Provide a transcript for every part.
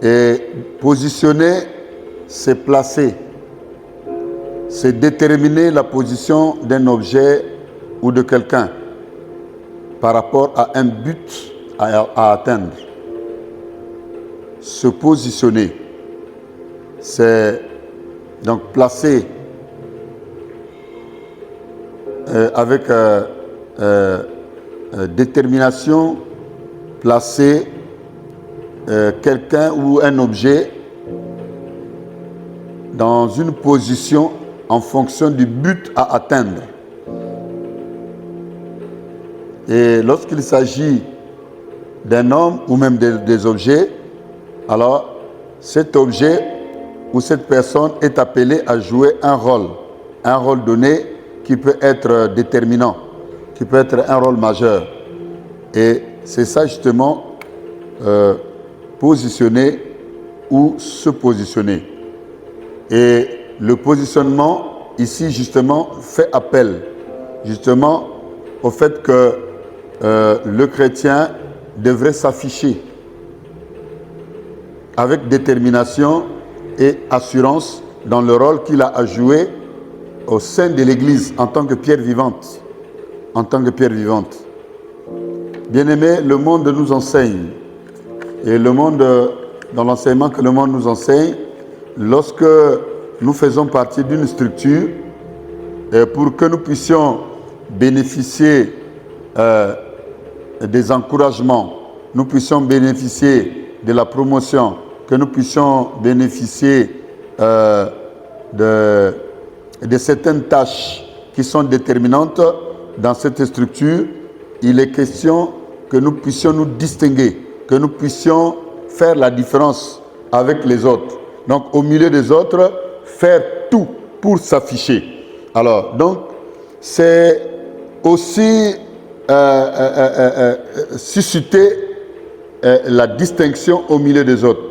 Et positionner, c'est placer. C'est déterminer la position d'un objet ou de quelqu'un par rapport à un but à atteindre. Se positionner, c'est donc placer avec détermination, placer quelqu'un ou un objet dans une position en fonction du but à atteindre. Et lorsqu'il s'agit d'un homme ou même des objets, alors cet objet ou cette personne est appelée à jouer un rôle donné qui peut être déterminant, qui peut être un rôle majeur. Et c'est ça justement, positionner ou se positionner. Et le positionnement ici justement fait appel justement au fait que le chrétien devrait s'afficher avec détermination et assurance dans le rôle qu'il a à jouer au sein de l'Église en tant que pierre vivante. En tant que pierre vivante. Bien-aimés, le monde nous enseigne. Et le monde, dans l'enseignement que le monde nous enseigne, lorsque nous faisons partie d'une structure, pour que nous puissions bénéficier des encouragements, nous puissions bénéficier de la promotion, que nous puissions bénéficier de certaines tâches qui sont déterminantes dans cette structure, il est question que nous puissions nous distinguer, que nous puissions faire la différence avec les autres. Donc, au milieu des autres, faire tout pour s'afficher. Alors, donc, c'est aussi susciter la distinction au milieu des autres.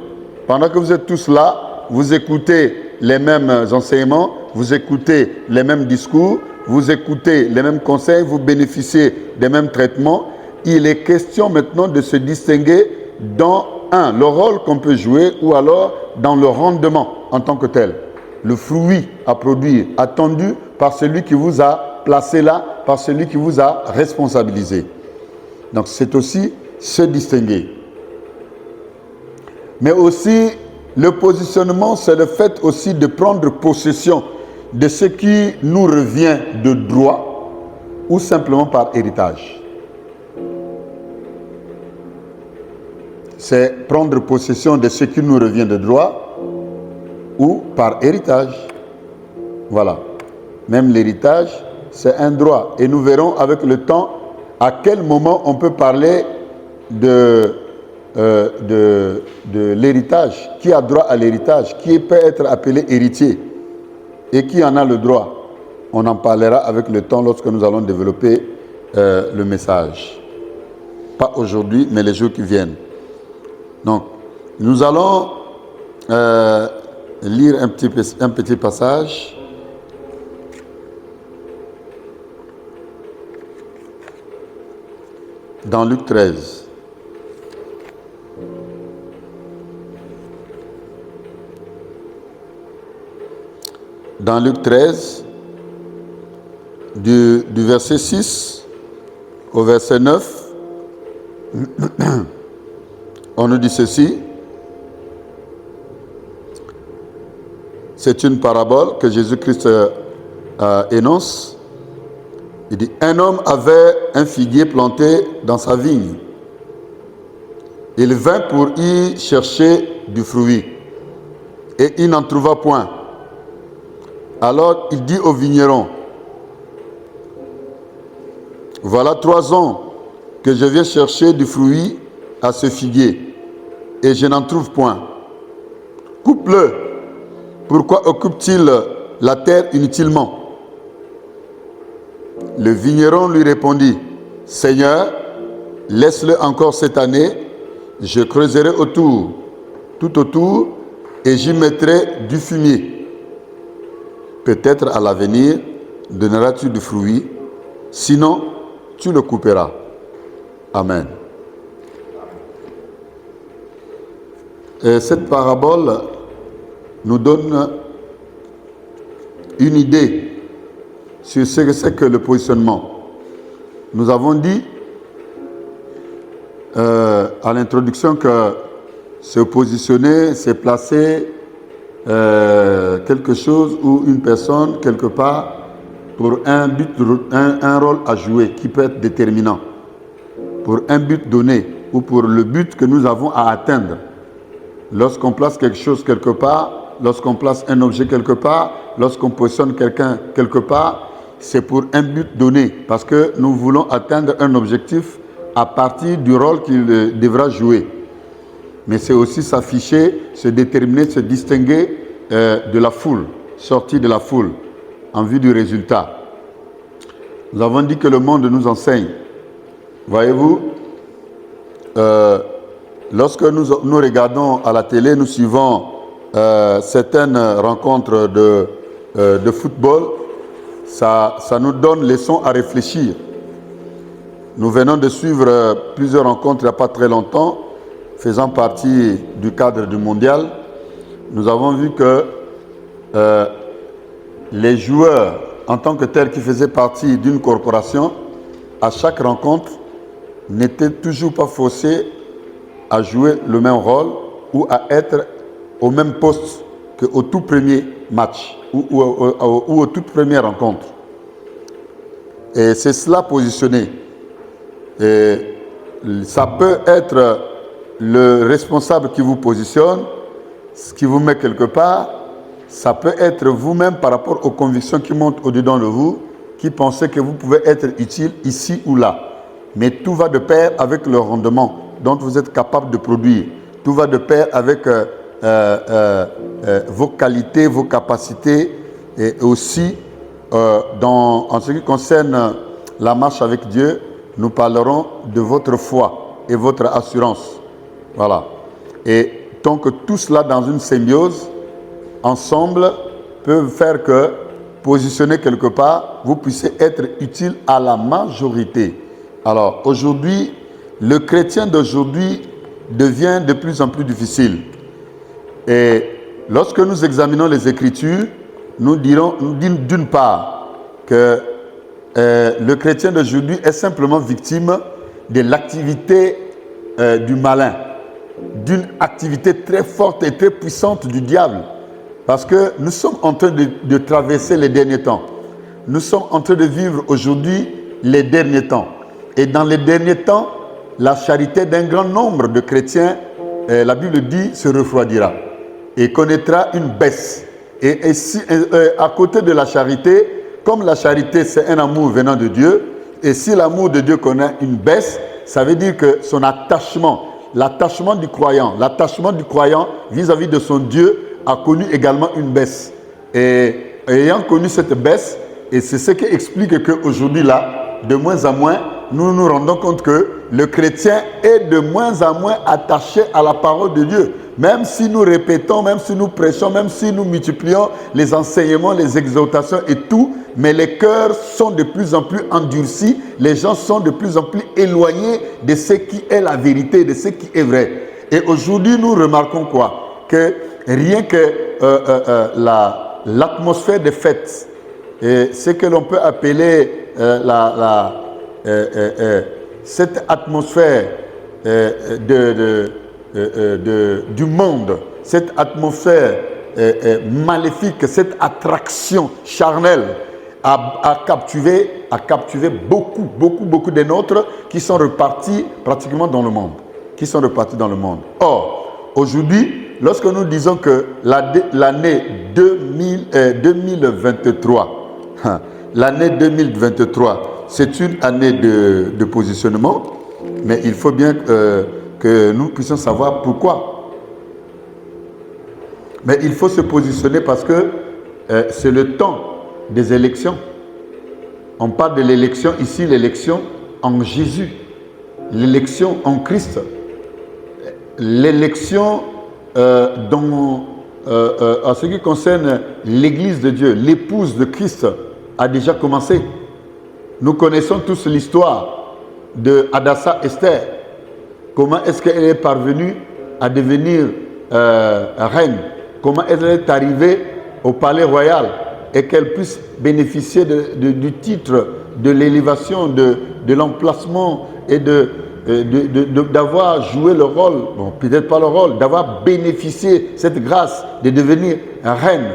Pendant que vous êtes tous là, vous écoutez les mêmes enseignements, vous écoutez les mêmes discours, vous écoutez les mêmes conseils, vous bénéficiez des mêmes traitements. Il est question maintenant de se distinguer dans le rôle qu'on peut jouer ou alors dans le rendement en tant que tel. Le fruit à produire attendu par celui qui vous a placé là, par celui qui vous a responsabilisé. Donc c'est aussi se distinguer. Mais aussi, le positionnement, c'est le fait aussi de prendre possession de ce qui nous revient de droit ou simplement par héritage. C'est prendre possession de ce qui nous revient de droit ou par héritage. Voilà. Même l'héritage, c'est un droit. Et nous verrons avec le temps à quel moment on peut parler de l'héritage. Qui a droit à l'héritage? Qui peut être appelé héritier? Et qui en a le droit? On en parlera avec le temps lorsque nous allons développer le message. Pas aujourd'hui, mais les jours qui viennent. Donc, nous allons lire un petit passage. Dans Luc 13. Dans Luc 13, du verset 6 au verset 9, on nous dit ceci. C'est une parabole que Jésus-Christ énonce. Il dit, un homme avait un figuier planté dans sa vigne. Il vint pour y chercher du fruit. Et il n'en trouva point. Alors il dit au vigneron, voilà 3 ans que je viens chercher du fruit à ce figuier, et je n'en trouve point. Coupe-le. Pourquoi occupe-t-il la terre inutilement? Le vigneron lui répondit, Seigneur, laisse-le encore cette année, je creuserai tout autour, et j'y mettrai du fumier. Peut-être à l'avenir, donneras-tu du fruit, sinon tu le couperas. Amen. cette parabole nous donne une idée sur ce que c'est que le positionnement. Nous avons dit à l'introduction que se positionner, c'est placer quelque chose ou une personne quelque part pour un but, un rôle à jouer qui peut être déterminant, pour un but donné ou pour le but que nous avons à atteindre. Lorsqu'on place quelque chose quelque part, lorsqu'on place un objet quelque part, lorsqu'on positionne quelqu'un quelque part, c'est pour un but donné, parce que nous voulons atteindre un objectif à partir du rôle qu'il devra jouer. Mais c'est aussi s'afficher, se déterminer, se distinguer de la foule, sortir de la foule, en vue du résultat. Nous avons dit que le monde nous enseigne. Voyez-vous, lorsque nous regardons à la télé, nous suivons certaines rencontres de football, ça nous donne leçon à réfléchir. Nous venons de suivre plusieurs rencontres il n'y a pas très longtemps, faisant partie du cadre du mondial. Nous avons vu que les joueurs, en tant que tels qui faisaient partie d'une corporation, à chaque rencontre, n'étaient toujours pas forcés à jouer le même rôle ou à être au même poste qu'au tout premier match ou aux toutes premières rencontres. Et c'est cela positionné. Et ça peut être le responsable qui vous positionne, ce qui vous met quelque part. Ça peut être vous-même par rapport aux convictions qui montent au-dedans de vous, qui pensez que vous pouvez être utile ici ou là. Mais tout va de pair avec le rendement dont vous êtes capable de produire. Tout va de pair avec vos qualités, vos capacités, et aussi en ce qui concerne la marche avec Dieu, nous parlerons de votre foi et votre assurance. Voilà. Et tant que tout cela dans une symbiose, ensemble, peuvent faire que, positionner quelque part, vous puissiez être utile à la majorité. Alors, aujourd'hui, le chrétien d'aujourd'hui devient de plus en plus difficile. Et lorsque nous examinons les Écritures, nous dirons d'une part que le chrétien d'aujourd'hui est simplement victime de l'activité du malin, d'une activité très forte et très puissante du diable. Parce que nous sommes en train de traverser les derniers temps. Nous sommes en train de vivre aujourd'hui les derniers temps. Et dans les derniers temps, la charité d'un grand nombre de chrétiens, la Bible dit, se refroidira et connaîtra une baisse. Et si, à côté de la charité, comme la charité c'est un amour venant de Dieu, et si l'amour de Dieu connaît une baisse, ça veut dire que son attachement, l'attachement du croyant vis-à-vis de son Dieu a connu également une baisse. Et ayant connu cette baisse, et c'est ce qui explique qu'aujourd'hui là, de moins en moins, nous nous rendons compte que le chrétien est de moins en moins attaché à la parole de Dieu. Même si nous répétons, même si nous prêchons, même si nous multiplions les enseignements, les exhortations et tout, mais les cœurs sont de plus en plus endurcis, les gens sont de plus en plus éloignés de ce qui est la vérité, de ce qui est vrai. Et aujourd'hui, nous remarquons quoi? Que rien que l'atmosphère des fêtes, et ce que l'on peut appeler cette atmosphère du monde, cette atmosphère maléfique, cette attraction charnelle a captivé beaucoup de nôtres qui sont repartis pratiquement dans le monde. Or, aujourd'hui, lorsque nous disons que l'année 2023, l'année 2023, c'est une année de positionnement, mais il faut bien que nous puissions savoir pourquoi. Mais il faut se positionner parce que c'est le temps des élections. On parle de l'élection ici, l'élection en Jésus, l'élection en Christ, l'élection en ce qui concerne l'Église de Dieu, l'épouse de Christ a déjà commencé. Nous connaissons tous l'histoire de Hadassa Esther. Comment est-ce qu'elle est parvenue à devenir reine, comment elle est arrivée au palais royal et qu'elle puisse bénéficier du titre, de l'élévation, de l'emplacement et d'avoir joué le rôle, bon, peut-être pas le rôle, d'avoir bénéficié cette grâce de devenir reine.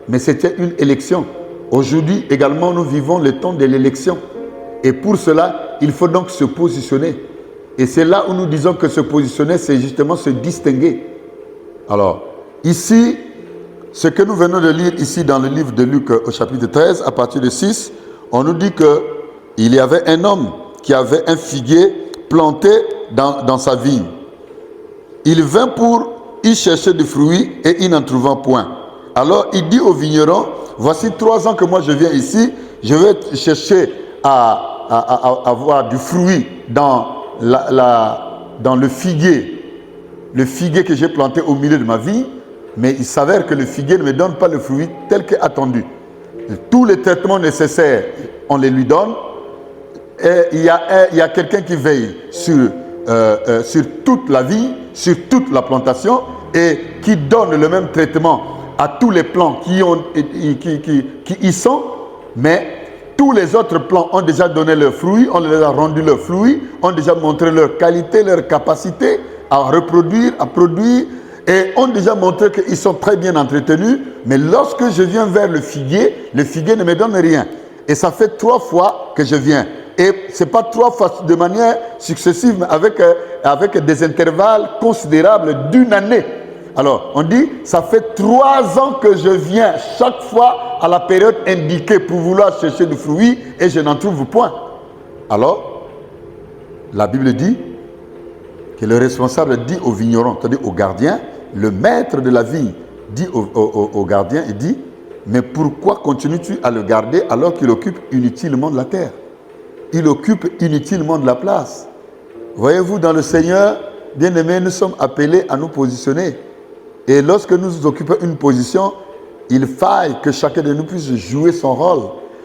Mais c'était une élection. Aujourd'hui également, nous vivons le temps de l'élection. Et pour cela, il faut donc se positionner. Et c'est là où nous disons que se positionner, c'est justement se distinguer. Alors, ici, ce que nous venons de lire ici dans le livre de Luc au chapitre 13, à partir de 6, on nous dit qu'il y avait un homme qui avait un figuier planté dans sa vigne. Il vint pour y chercher des fruits et il n'en trouvant point. Alors il dit au vigneron, voici 3 ans que moi je viens ici, je vais chercher à avoir du fruit dans le figuier que j'ai planté au milieu de ma vie, mais il s'avère que le figuier ne me donne pas le fruit tel qu'attendu. Tous les traitements nécessaires, on les lui donne, et il y a quelqu'un qui veille sur toute la vie, sur toute la plantation, et qui donne le même traitement à tous les plants qui y sont, mais tous les autres plants ont déjà donné leurs fruits, on les a rendus leurs fruits, ont déjà montré leur qualité, leur capacité à reproduire, à produire, et ont déjà montré qu'ils sont très bien entretenus. Mais lorsque je viens vers le figuier ne me donne rien. Et ça fait 3 fois que je viens. Et ce n'est pas 3 fois de manière successive, mais avec des intervalles considérables d'1 année. Alors, on dit, ça fait 3 ans que je viens chaque fois à la période indiquée pour vouloir chercher du fruit et je n'en trouve point. Alors, la Bible dit que le responsable dit au vigneron, c'est-à-dire au gardien, le maître de la vigne dit au gardien, il dit, mais pourquoi continues-tu à le garder alors qu'il occupe inutilement de la terre? Il occupe inutilement de la place. Voyez-vous, dans le Seigneur, bien-aimés, nous sommes appelés à nous positionner. Et lorsque nous occupons une position, il faille que chacun de nous puisse jouer son rôle.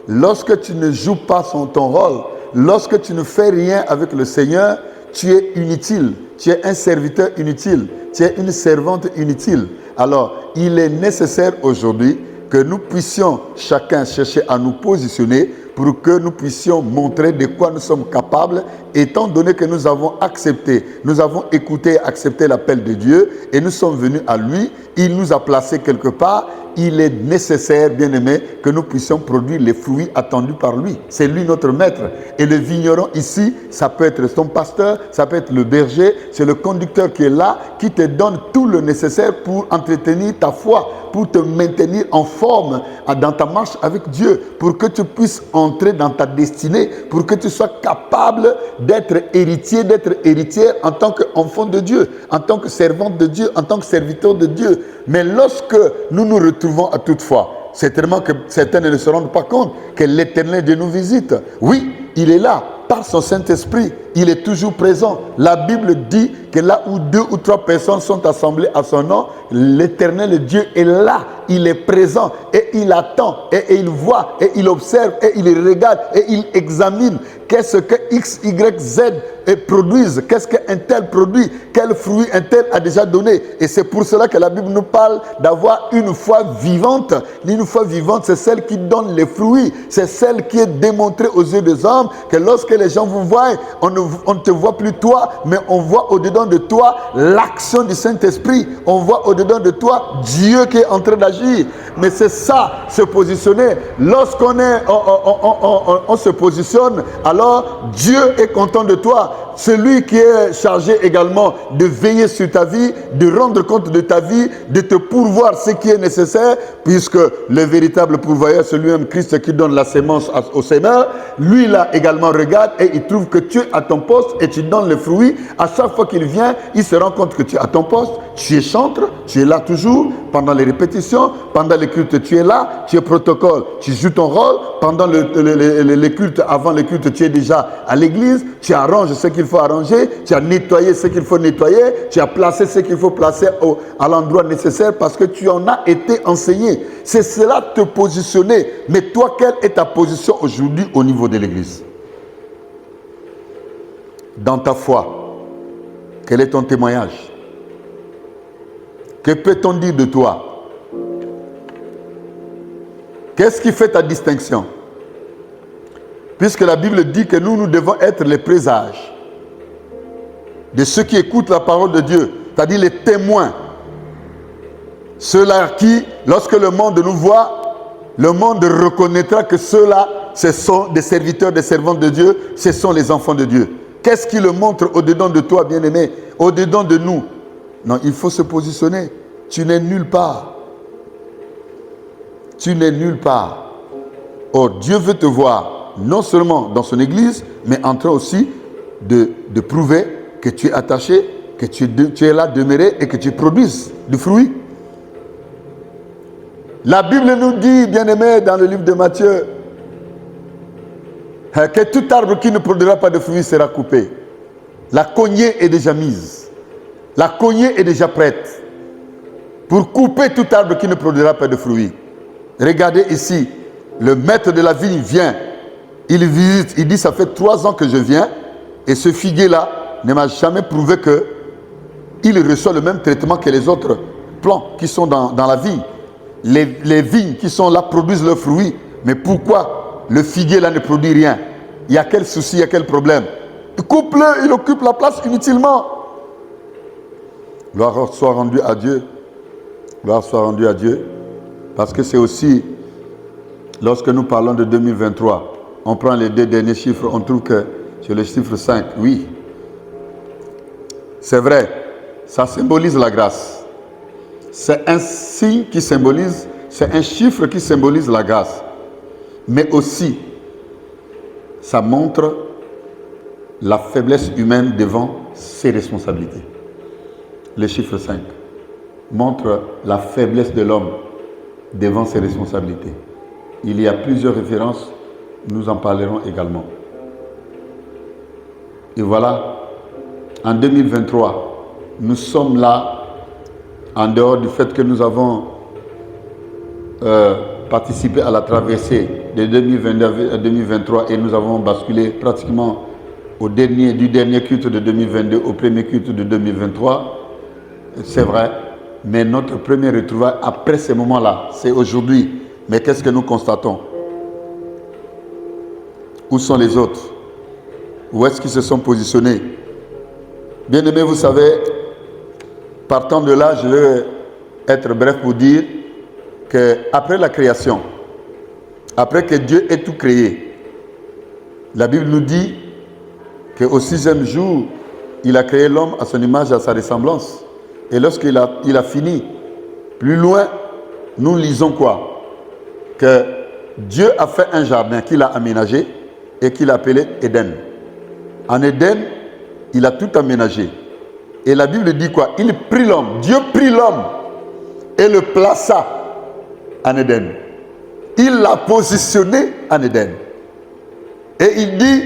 Lorsque tu ne joues pas ton rôle, lorsque tu ne fais rien avec le Seigneur, tu es inutile, tu es un serviteur inutile, tu es une servante inutile. Alors, il est nécessaire aujourd'hui que nous puissions chacun chercher à nous positionner pour que nous puissions montrer de quoi nous sommes capables, étant donné que nous avons accepté, nous avons écouté et accepté l'appel de Dieu et nous sommes venus à lui. Il nous a placés quelque part. Il est nécessaire, bien-aimé, que nous puissions produire les fruits attendus par lui. C'est lui notre maître. Et le vigneron ici, ça peut être ton pasteur, ça peut être le berger, c'est le conducteur qui est là, qui te donne tout le nécessaire pour entretenir ta foi, pour te maintenir en forme dans ta marche avec Dieu, pour que tu puisses entrer dans ta destinée, pour que tu sois capable d'être héritier, d'être héritière en tant qu'enfant de Dieu, en tant que servante de Dieu, en tant que serviteur de Dieu. Mais lorsque nous nous retrouvons à toutefois, certainement que certains ne se rendent pas compte que l'Éternel Dieu nous visite. Oui, il est là, par son Saint-Esprit, il est toujours présent. La Bible dit que là où 2 ou 3 personnes sont assemblées à son nom, l'Éternel Dieu est là, il est présent et il attend et il voit et il observe et il regarde et il examine qu'est-ce que X, Y, Z produisent, qu'est-ce qu'un tel produit, quel fruit un tel a déjà donné. Et c'est pour cela que la Bible nous parle d'avoir une foi vivante. Une foi vivante, c'est celle qui donne les fruits, c'est celle qui est démontrée aux yeux des hommes, que lorsque les gens vous voient, on ne te voit plus toi, mais on voit au-dedans de toi l'action du Saint-Esprit, on voit au-dedans de toi Dieu qui est en train d'agir. Mais c'est ça, se positionner. Lorsqu'on on se positionne, alors Dieu est content de toi. Celui qui est chargé également de veiller sur ta vie, de rendre compte de ta vie, de te pourvoir ce qui est nécessaire, puisque le véritable pourvoyeur, c'est lui-même Christ qui donne la sémence au semeur, lui là également regarde et il trouve que tu es à ton poste et tu donnes le fruit. À chaque fois qu'il vient, il se rend compte que tu es à ton poste, tu es chantre, tu es là toujours, pendant les répétitions, pendant les cultes tu es là, tu es protocole, tu joues ton rôle, pendant les cultes, avant les cultes tu es déjà à l'église, tu arranges ce qu'il faut arranger, tu as nettoyé ce qu'il faut nettoyer, tu as placé ce qu'il faut placer à l'endroit nécessaire parce que tu en as été enseigné. C'est cela te positionner. Mais toi, quelle est ta position aujourd'hui au niveau de l'église? Dans ta foi, quel est ton témoignage? Que peut-on dire de toi? Qu'est-ce qui fait ta distinction? Puisque la Bible dit que nous devons être les présages de ceux qui écoutent la parole de Dieu, c'est-à-dire les témoins. Ceux-là qui, lorsque le monde nous voit, le monde reconnaîtra que ceux-là, ce sont des serviteurs, des servantes de Dieu, ce sont les enfants de Dieu. Qu'est-ce qui le montre au-dedans de toi, bien-aimé, au-dedans de nous? Non, il faut se positionner. Tu n'es nulle part. Tu n'es nulle part. Or, Dieu veut te voir, non seulement dans son église, mais en train aussi de prouver que tu es attaché, que tu es là demeuré et que tu produises du fruit. La Bible nous dit, bien-aimés, dans le livre de Matthieu, que tout arbre qui ne produira pas de fruits sera coupé. La cognée est déjà mise. La cognée est déjà prête pour couper tout arbre qui ne produira pas de fruits. Regardez ici, le maître de la vigne vient, il visite, il dit, ça fait 3 ans que je viens, et ce figuier-là ne m'a jamais prouvé qu'il reçoit le même traitement que les autres plants qui sont dans la vigne. Les vignes qui sont là produisent leurs fruits, mais pourquoi le figuier là ne produit rien? Il y a quel souci, il y a quel problème? Coupe-le, il occupe la place inutilement. Gloire soit rendue à Dieu. Gloire soit rendue à Dieu. Parce que c'est aussi, lorsque nous parlons de 2023, on prend les 2 derniers chiffres, on trouve que c'est le chiffre 5. Oui, c'est vrai, ça symbolise la grâce. C'est un signe qui symbolise, c'est un chiffre qui symbolise la grâce. Mais aussi, ça montre la faiblesse humaine devant ses responsabilités. Le chiffre 5 montre la faiblesse de l'homme devant ses responsabilités. Il y a plusieurs références, nous en parlerons également. Et voilà, en 2023, nous sommes là, en dehors du fait que nous avons participé à la traversée de 2022 à 2023 et nous avons basculé pratiquement du dernier culte de 2022 au premier culte de 2023. C'est vrai, mais notre premier retrouvaille après ces moments-là, c'est aujourd'hui. Mais qu'est-ce que nous constatons? Où sont les autres? Où est-ce qu'ils se sont positionnés? Bien-aimés, vous savez, partant de là, je vais être bref pour dire qu'après la création, après que Dieu ait tout créé, la Bible nous dit qu'au 6e jour, il a créé l'homme à son image et à sa ressemblance. Et lorsqu'il a fini, plus loin, nous lisons quoi? Que Dieu a fait un jardin qu'il a aménagé et qu'il a appelé Éden. En Éden, il a tout aménagé. Et la Bible dit quoi? Il prit l'homme, Dieu prit l'homme et le plaça en Éden. Il l'a positionné en Éden. Et il dit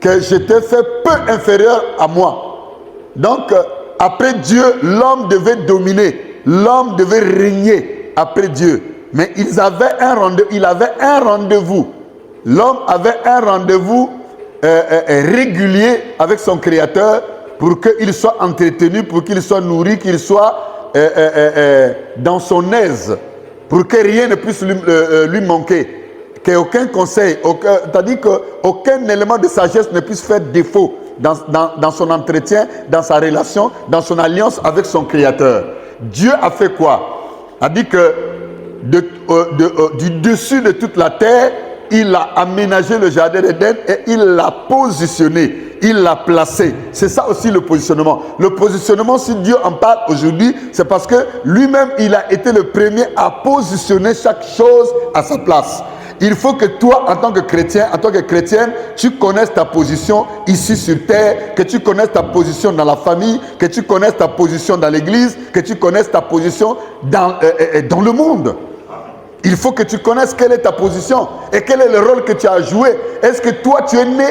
que je t'ai fait peu inférieur à moi. Donc, après Dieu, l'homme devait dominer, l'homme devait régner après Dieu. Mais il avait un rendez-vous. L'homme avait un rendez-vous régulier avec son Créateur pour qu'il soit entretenu, pour qu'il soit nourri, qu'il soit dans son aise, pour que rien ne puisse lui manquer. Qu'aucun conseil, c'est-à-dire qu'aucun élément de sagesse ne puisse faire défaut dans son entretien, dans sa relation, dans son alliance avec son Créateur. Dieu a fait quoi? A dit que du dessus de toute la terre, il a aménagé le jardin d'Éden et il l'a positionné, il l'a placé. C'est ça aussi le positionnement. Le positionnement, si Dieu en parle aujourd'hui, c'est parce que lui-même, il a été le premier à positionner chaque chose à sa place. Il faut que toi, en tant que chrétien, en tant que chrétienne, tu connaisses ta position ici sur terre, que tu connaisses ta position dans la famille, que tu connaisses ta position dans l'église, que tu connaisses ta position dans le monde. Il faut que tu connaisses quelle est ta position et quel est le rôle que tu as joué. Est-ce que toi, tu es né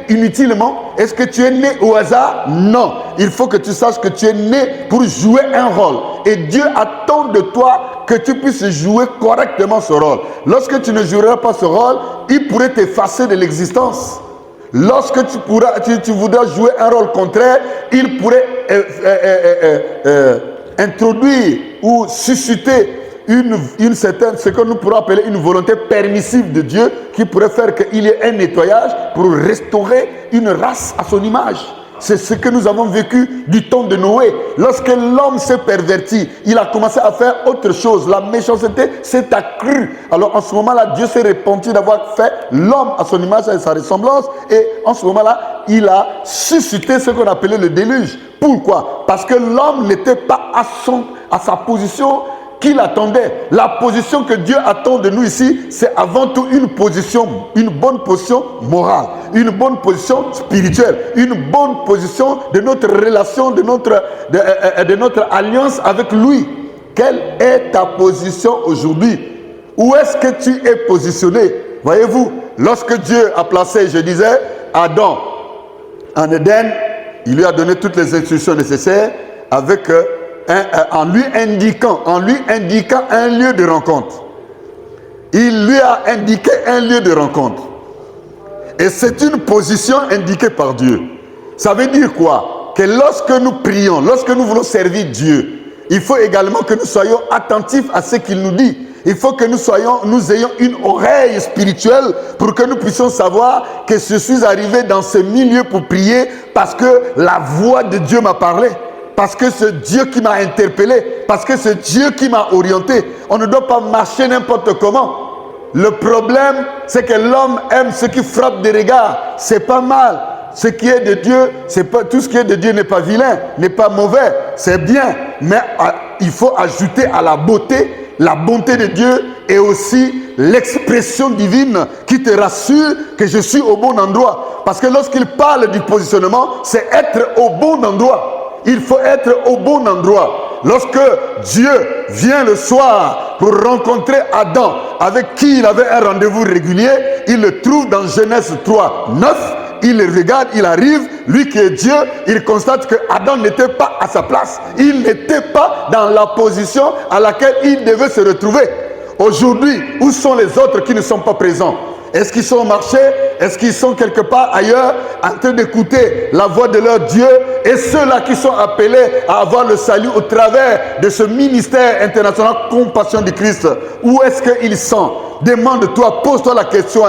inutilement? Est-ce que tu es né au hasard? Non. Il faut que tu saches que tu es né pour jouer un rôle. Et Dieu attend de toi que tu puisses jouer correctement ce rôle. Lorsque tu ne joueras pas ce rôle, il pourrait t'effacer de l'existence. Lorsque tu voudras jouer un rôle contraire, il pourrait introduire ou susciter une certaine, ce que nous pourrons appeler une volonté permissive de Dieu qui pourrait faire qu'il y ait un nettoyage pour restaurer une race à son image. C'est ce que nous avons vécu du temps de Noé. Lorsque l'homme s'est perverti, il a commencé à faire autre chose. La méchanceté s'est accrue. Alors en ce moment-là, Dieu s'est repenti d'avoir fait l'homme à son image et à sa ressemblance. Et en ce moment-là, il a suscité ce qu'on appelait le déluge. Pourquoi? Parce que l'homme n'était pas à sa position qu'il attendait. La position que Dieu attend de nous ici, c'est avant tout une bonne position morale, une bonne position spirituelle, une bonne position de notre relation, de notre alliance avec lui. Quelle est ta position aujourd'hui? Où est-ce que tu es positionné? Voyez-vous, lorsque Dieu a placé, je disais, Adam en Éden, il lui a donné toutes les instructions nécessaires avec en lui indiquant un lieu de rencontre. Il lui a indiqué un lieu de rencontre. Et c'est une position indiquée par Dieu. Ça veut dire quoi? Que lorsque nous prions, lorsque nous voulons servir Dieu, il faut également que nous soyons attentifs à ce qu'il nous dit. Il faut que nous ayons une oreille spirituelle pour que nous puissions savoir que je suis arrivé dans ce milieu pour prier parce que la voix de Dieu m'a parlé. Parce que c'est Dieu qui m'a interpellé. Parce que c'est Dieu qui m'a orienté. On ne doit pas marcher n'importe comment. Le problème, c'est que l'homme aime ce qui frappe des regards. C'est pas mal. Ce qui est de Dieu, tout ce qui est de Dieu n'est pas vilain, n'est pas mauvais. C'est bien. Mais il faut ajouter à la bonté de Dieu et aussi l'expression divine qui te rassure que je suis au bon endroit. Parce que lorsqu'il parle du positionnement, c'est être au bon endroit. Il faut être au bon endroit. Lorsque Dieu vient le soir pour rencontrer Adam, avec qui il avait un rendez-vous régulier, il le trouve dans Genèse 3, 9. Il le regarde, il arrive, lui qui est Dieu, il constate que Adam n'était pas à sa place. Il n'était pas dans la position à laquelle il devait se retrouver. Aujourd'hui, où sont les autres qui ne sont pas présents? Est-ce qu'ils sont au marché? Est-ce qu'ils sont quelque part ailleurs en train d'écouter la voix de leur Dieu? Et ceux-là qui sont appelés à avoir le salut au travers de ce ministère international Compassion du Christ, où est-ce qu'ils sont? Demande-toi, pose-toi la question.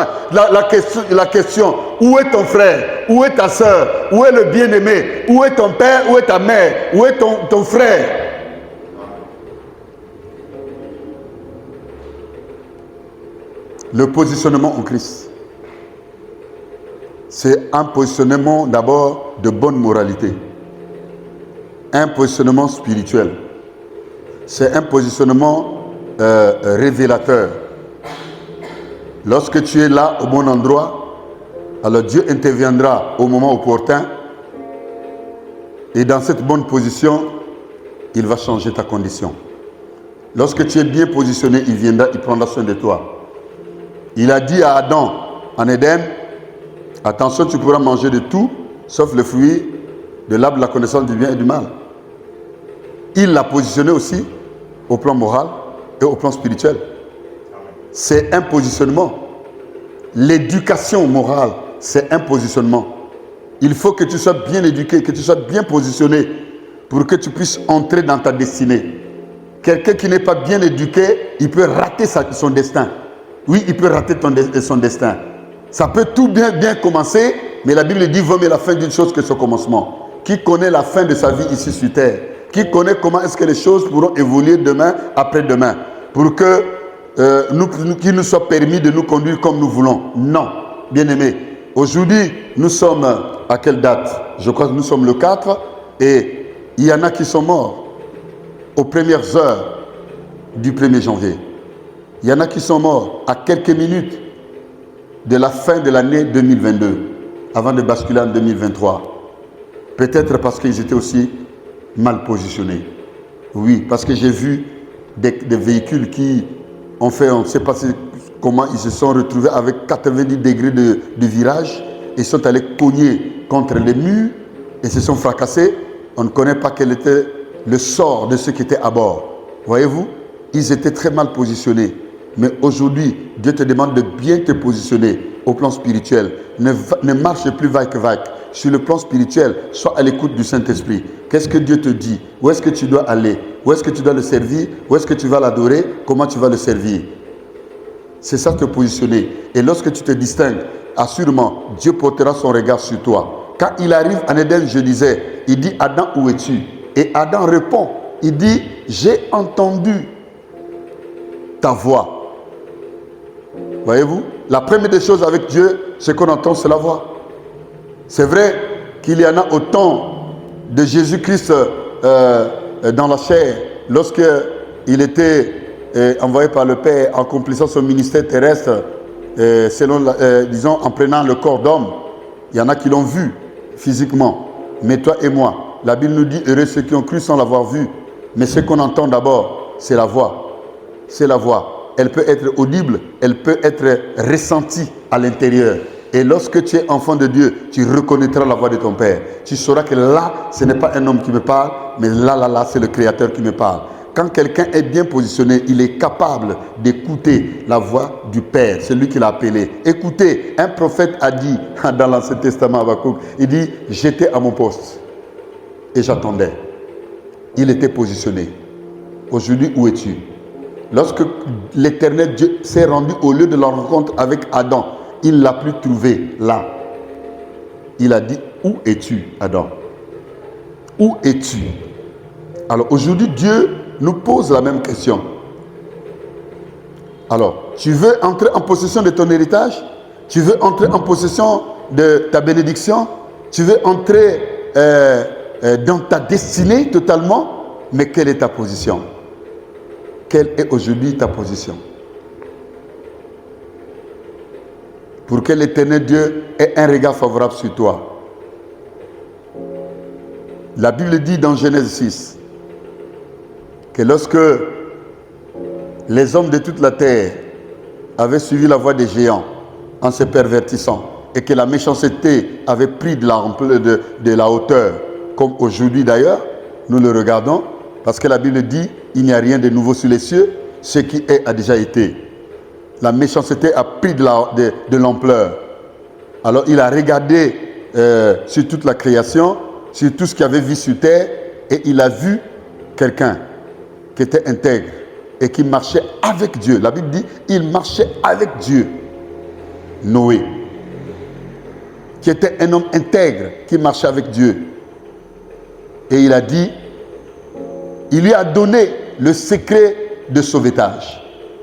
Où est ton frère? Où est ta soeur? Où est le bien-aimé? Où est ton père? Où est ta mère? Où est ton frère? Le positionnement en Christ, c'est un positionnement d'abord de bonne moralité, un positionnement spirituel, c'est un positionnement révélateur. Lorsque tu es là au bon endroit, alors Dieu interviendra au moment opportun et dans cette bonne position, il va changer ta condition. Lorsque tu es bien positionné, il viendra, il prendra soin de toi. Il a dit à Adam en Éden, attention, tu pourras manger de tout, sauf le fruit de l'arbre de la connaissance du bien et du mal. Il l'a positionné aussi au plan moral et au plan spirituel. C'est un positionnement. L'éducation morale, c'est un positionnement. Il faut que tu sois bien éduqué, que tu sois bien positionné pour que tu puisses entrer dans ta destinée. Quelqu'un qui n'est pas bien éduqué, il peut rater son destin. Oui, il peut rater son destin. Ça peut tout bien commencer, mais la Bible dit vaut mieux la fin d'une chose que son commencement. Qui connaît la fin de sa vie ici sur terre? Qui connaît comment est-ce que les choses pourront évoluer demain, après-demain? Pour que qu'il nous soit permis de nous conduire comme nous voulons. Non, bien-aimés. Aujourd'hui, nous sommes à quelle date? Je crois que nous sommes le 4 et il y en a qui sont morts aux premières heures du 1er janvier. Il y en a qui sont morts à quelques minutes de la fin de l'année 2022, avant de basculer en 2023. Peut-être parce qu'ils étaient aussi mal positionnés. Oui, parce que j'ai vu des véhicules qui ont fait, on ne sait pas comment ils se sont retrouvés avec 90 degrés de virage et sont allés cogner contre les murs et se sont fracassés. On ne connaît pas quel était le sort de ceux qui étaient à bord. Voyez-vous, ils étaient très mal positionnés. Mais aujourd'hui, Dieu te demande de bien te positionner au plan spirituel. Ne marche plus vague. Sur le plan spirituel, sois à l'écoute du Saint-Esprit. Qu'est-ce que Dieu te dit? Où est-ce que tu dois aller? où est-ce que tu dois le servir, où est-ce que tu vas l'adorer, comment tu vas le servir. C'est ça te positionner. Et lorsque tu te distingues, assurément, Dieu portera son regard sur toi. Quand il arrive en Éden, je disais, il dit, Adam, où es-tu? Et Adam répond, il dit, j'ai entendu ta voix. Voyez-vous, la première des choses avec Dieu, ce qu'on entend, c'est la voix. C'est vrai qu'il y en a autant de Jésus-Christ dans la chair, lorsqu'il était envoyé par le Père, accomplissant son ministère terrestre, disons, en prenant le corps d'homme. Il y en a qui l'ont vu physiquement, mais toi et moi, la Bible nous dit, heureux ceux qui ont cru sans l'avoir vu, mais ce qu'on entend d'abord, c'est la voix. C'est la voix. Elle peut être audible, elle peut être ressentie à l'intérieur. Et lorsque tu es enfant de Dieu, tu reconnaîtras la voix de ton Père. Tu sauras que là, ce n'est pas un homme qui me parle, mais là, c'est le Créateur qui me parle. Quand quelqu'un est bien positionné, il est capable d'écouter la voix du Père, c'est lui qui l'a appelé. Écoutez, un prophète a dit dans l'Ancien Testament, Habakkuk, il dit, j'étais à mon poste et j'attendais. Il était positionné. Aujourd'hui, où es-tu? Lorsque l'Éternel Dieu s'est rendu au lieu de la rencontre avec Adam, il ne l'a plus trouvé là. Il a dit, où es-tu, Adam? Où es-tu? Alors aujourd'hui, Dieu nous pose la même question. Alors, tu veux entrer en possession de ton héritage? Tu veux entrer en possession de ta bénédiction? Tu veux entrer dans ta destinée totalement? Mais quelle est ta position? Quelle est aujourd'hui ta position? Pour que l'Éternel Dieu ait un regard favorable sur toi. La Bible dit dans Genèse 6 que lorsque les hommes de toute la terre avaient suivi la voie des géants en se pervertissant et que la méchanceté avait pris de la hauteur, comme aujourd'hui d'ailleurs, nous le regardons, parce que la Bible dit, il n'y a rien de nouveau sur les cieux, ce qui est a déjà été. La méchanceté a pris de l'ampleur. Alors il a regardé sur toute la création, sur tout ce qu'il avait vu sur terre, et il a vu quelqu'un qui était intègre et qui marchait avec Dieu. La Bible dit, il marchait avec Dieu. Noé, qui était un homme intègre, qui marchait avec Dieu. Et il a dit, il lui a donné le secret de sauvetage.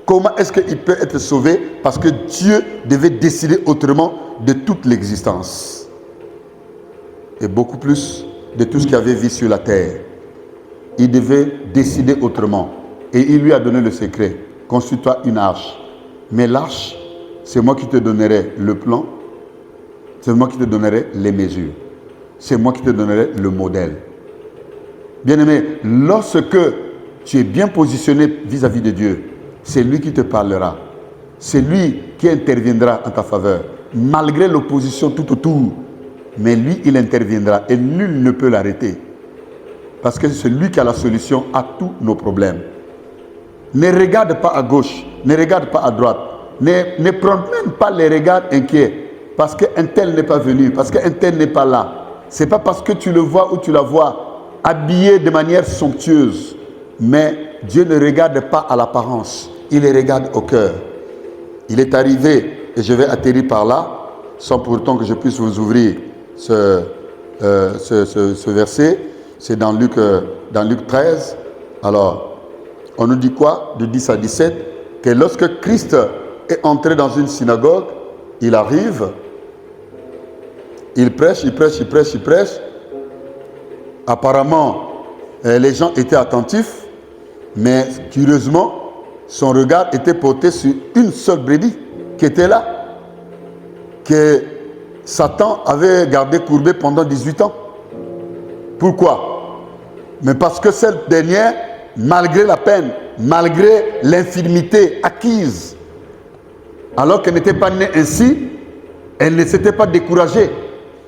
Comment est-ce qu'il peut être sauvé? Parce que Dieu devait décider autrement de toute l'existence. Et beaucoup plus de tout ce qu'il avait vu sur la terre. Il devait décider autrement. Et il lui a donné le secret. Construis-toi une arche. Mais l'arche, c'est moi qui te donnerai le plan. C'est moi qui te donnerai les mesures. C'est moi qui te donnerai le modèle. Bien-aimé, lorsque tu es bien positionné vis-à-vis de Dieu, c'est lui qui te parlera. C'est lui qui interviendra en ta faveur. Malgré l'opposition tout autour. Mais lui, il interviendra et nul ne peut l'arrêter. Parce que c'est lui qui a la solution à tous nos problèmes. Ne regarde pas à gauche, ne regarde pas à droite. Ne prends même pas les regards inquiets. Parce qu'un tel n'est pas venu, parce qu'un tel n'est pas là. Ce n'est pas parce que tu le vois ou tu la vois habillé de manière somptueuse. Mais Dieu ne regarde pas à l'apparence. Il les regarde au cœur. Il est arrivé, et je vais atterrir par là, sans pour autant que je puisse vous ouvrir ce verset. C'est dans Luc 13. Alors, on nous dit quoi? De 10 à 17, que lorsque Christ est entré dans une synagogue, il arrive, il prêche. Apparemment, les gens étaient attentifs, mais curieusement, son regard était porté sur une seule brebis qui était là, que Satan avait gardé courbée pendant 18 ans. Pourquoi? Mais parce que cette dernière, malgré la peine, malgré l'infirmité acquise, alors qu'elle n'était pas née ainsi, elle ne s'était pas découragée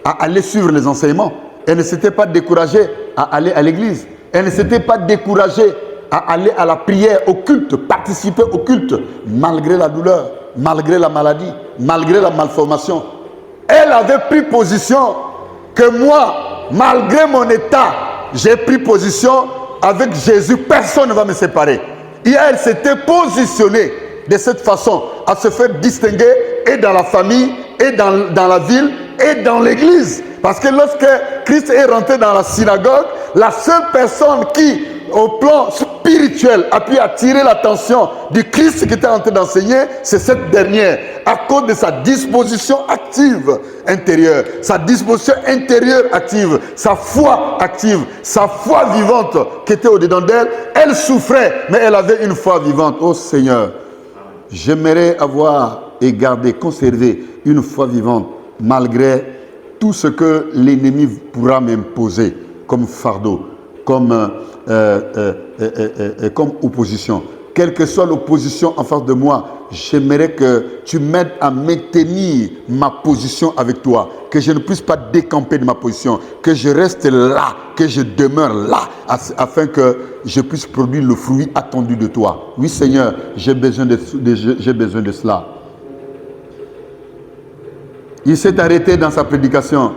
à aller suivre les enseignements. Elle ne s'était pas découragée à aller à l'église. Elle ne s'était pas découragée à aller à la prière, au culte, participer au culte, malgré la douleur, malgré la maladie, malgré la malformation. Elle avait pris position que moi, malgré mon état, j'ai pris position avec Jésus, personne ne va me séparer. Et elle s'était positionnée de cette façon, à se faire distinguer et dans la famille, et dans la ville, et dans l'église. Parce que lorsque Christ est rentré dans la synagogue, la seule personne qui, au plan spirituel, a pu attirer l'attention du Christ qui était en train d'enseigner, c'est cette dernière, à cause de sa disposition active intérieure, sa disposition intérieure active, sa foi active, sa foi vivante qui était au-dedans d'elle. Elle souffrait, mais elle avait une foi vivante. Oh Seigneur, j'aimerais avoir et garder, conserver une foi vivante malgré tout ce que l'ennemi pourra m'imposer comme fardeau, comme opposition. Quelle que soit l'opposition en face de moi, j'aimerais que tu m'aides à maintenir ma position avec toi, que je ne puisse pas décamper de ma position, que je reste là, que je demeure là, afin que je puisse produire le fruit attendu de toi. Oui Seigneur, j'ai besoin de cela. Il s'est arrêté dans sa prédication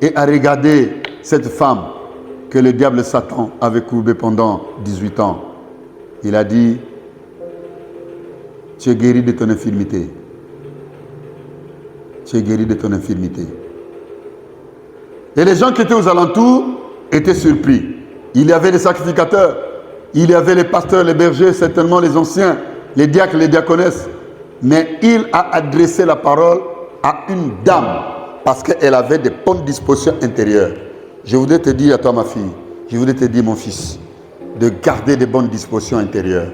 et a regardé cette femme que le diable Satan avait courbée pendant 18 ans. Il a dit, tu es guéri de ton infirmité. Tu es guéri de ton infirmité. Et les gens qui étaient aux alentours étaient surpris. Il y avait les sacrificateurs, il y avait les pasteurs, les bergers, certainement les anciens, les diacres, les diaconesses. Mais il a adressé la parole à une dame parce qu'elle avait de bonnes dispositions intérieures. Je voudrais te dire à toi, ma fille, je voudrais te dire, mon fils, de garder de bonnes dispositions intérieures.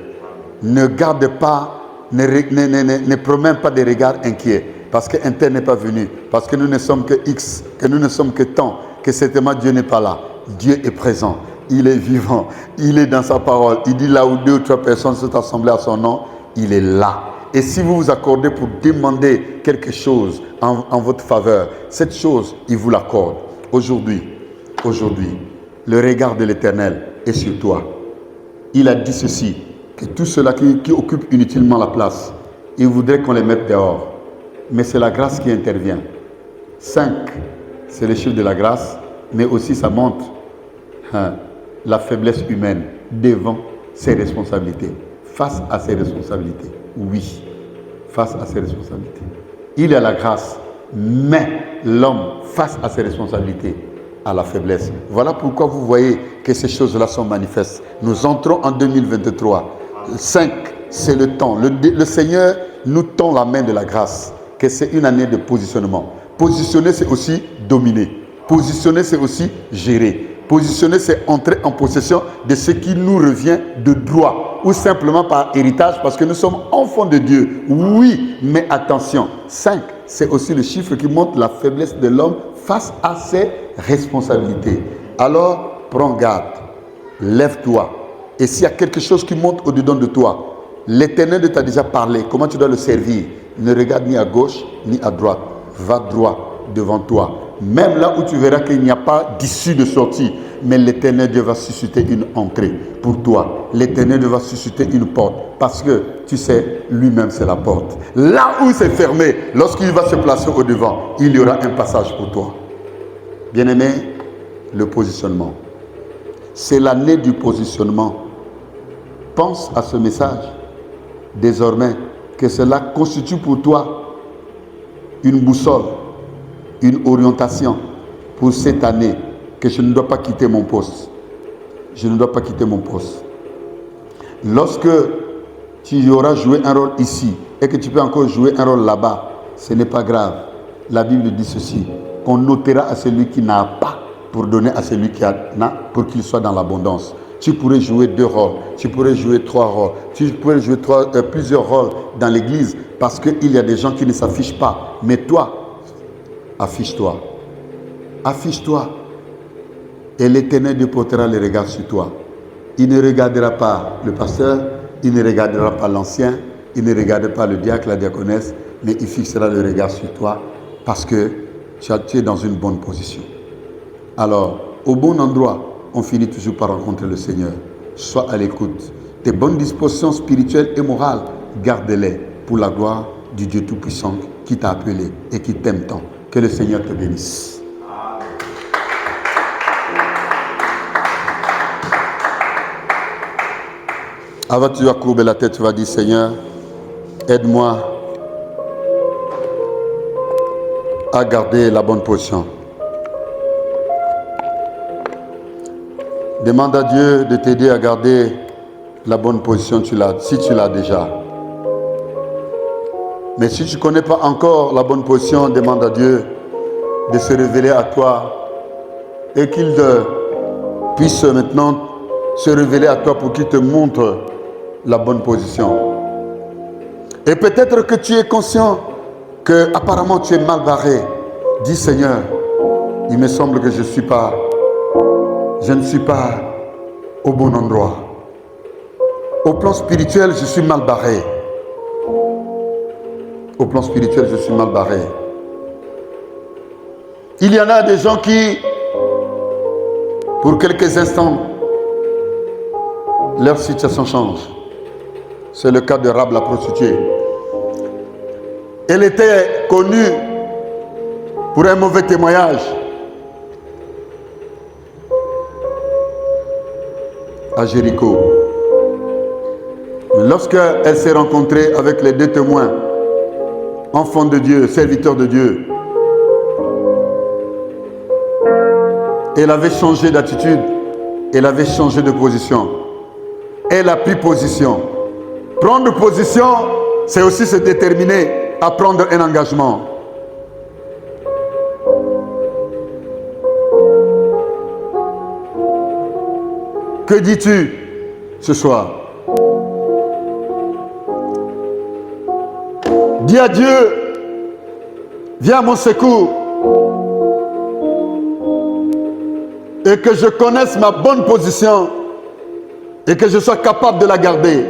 Ne garde pas, ne promène pas des regards inquiets parce qu'un tel n'est pas venu, parce que nous ne sommes que X, que nous ne sommes que tant, que certainement Dieu n'est pas là. Dieu est présent, il est vivant, il est dans sa parole. Il dit là où 2 ou 3 personnes sont assemblées à son nom, il est là. Et si vous vous accordez pour demander quelque chose en votre faveur, cette chose, il vous l'accorde. Aujourd'hui, le regard de l'Éternel est sur toi. Il a dit ceci, que tous ceux-là qui occupent inutilement la place, il voudrait qu'on les mette dehors. Mais c'est la grâce qui intervient. 5, c'est le chiffre de la grâce, mais aussi ça montre la faiblesse humaine devant ses responsabilités, face à ses responsabilités. Oui, face à ses responsabilités. Il a la grâce, mais l'homme, face à ses responsabilités, a la faiblesse. Voilà pourquoi vous voyez que ces choses-là sont manifestes. Nous entrons en 2023. 5, c'est le temps. Le Seigneur nous tend la main de la grâce, que c'est une année de positionnement. Positionner, c'est aussi dominer. Positionner, c'est aussi gérer. Positionner, c'est entrer en possession de ce qui nous revient de droit ou simplement par héritage parce que nous sommes enfants de Dieu. Oui, mais attention, 5, c'est aussi le chiffre qui montre la faiblesse de l'homme face à ses responsabilités. Alors, prends garde, lève-toi. Et s'il y a quelque chose qui monte au-dedans de toi, l'Éternel t'a déjà parlé, comment tu dois le servir. Ne regarde ni à gauche ni à droite. Va droit devant toi. Même là où tu verras qu'il n'y a pas d'issue de sortie, mais l'Éternel Dieu va susciter une entrée pour toi. L'Éternel Dieu va susciter une porte parce que tu sais, lui-même c'est la porte. Là où c'est fermé, lorsqu'il va se placer au devant, il y aura un passage pour toi. Bien-aimé, le positionnement. C'est l'année du positionnement. Pense à ce message. Désormais, que cela constitue pour toi une boussole, une orientation pour cette année, que je ne dois pas quitter mon poste. Je ne dois pas quitter mon poste. Lorsque tu auras joué un rôle ici et que tu peux encore jouer un rôle là-bas, ce n'est pas grave. La Bible dit ceci, qu'on notera à celui qui n'a pas pour donner à celui qui en a pour qu'il soit dans l'abondance. Tu pourrais jouer 2 rôles, tu pourrais jouer 3 rôles, tu pourrais jouer plusieurs rôles dans l'église parce qu'il y a des gens qui ne s'affichent pas. Mais toi, affiche-toi. Affiche-toi. Et l'Éternel Dieu portera les regards sur toi. Il ne regardera pas le pasteur, il ne regardera pas l'ancien, il ne regardera pas le diacre, la diaconesse, mais il fixera le regard sur toi parce que tu es dans une bonne position. Alors, au bon endroit, on finit toujours par rencontrer le Seigneur. Sois à l'écoute. Tes bonnes dispositions spirituelles et morales, garde-les pour la gloire du Dieu Tout-Puissant qui t'a appelé et qui t'aime tant. Que le Seigneur te bénisse. Avant que tu vas courber la tête, tu vas dire, Seigneur, aide-moi à garder la bonne position. Demande à Dieu de t'aider à garder la bonne position si tu l'as déjà. Mais si tu ne connais pas encore la bonne position, demande à Dieu de se révéler à toi et qu'il puisse maintenant se révéler à toi pour qu'il te montre la bonne position. Et peut-être que tu es conscient que apparemment tu es mal barré. Dis Seigneur, il me semble que je ne suis pas au bon endroit. Au plan spirituel, je suis mal barré. Au plan spirituel, je suis mal barré. Il y en a des gens qui, pour quelques instants, leur situation change. C'est le cas de Rab, la prostituée. Elle était connue pour un mauvais témoignage. À Jéricho. Mais lorsqu'elle s'est rencontrée avec les deux témoins, enfants de Dieu, serviteurs de Dieu, elle avait changé d'attitude, elle avait changé de position. Elle a pris position. Prendre position, c'est aussi se déterminer à prendre un engagement. Que dis-tu ce soir? Dis à Dieu, viens à mon secours et que je connaisse ma bonne position et que je sois capable de la garder.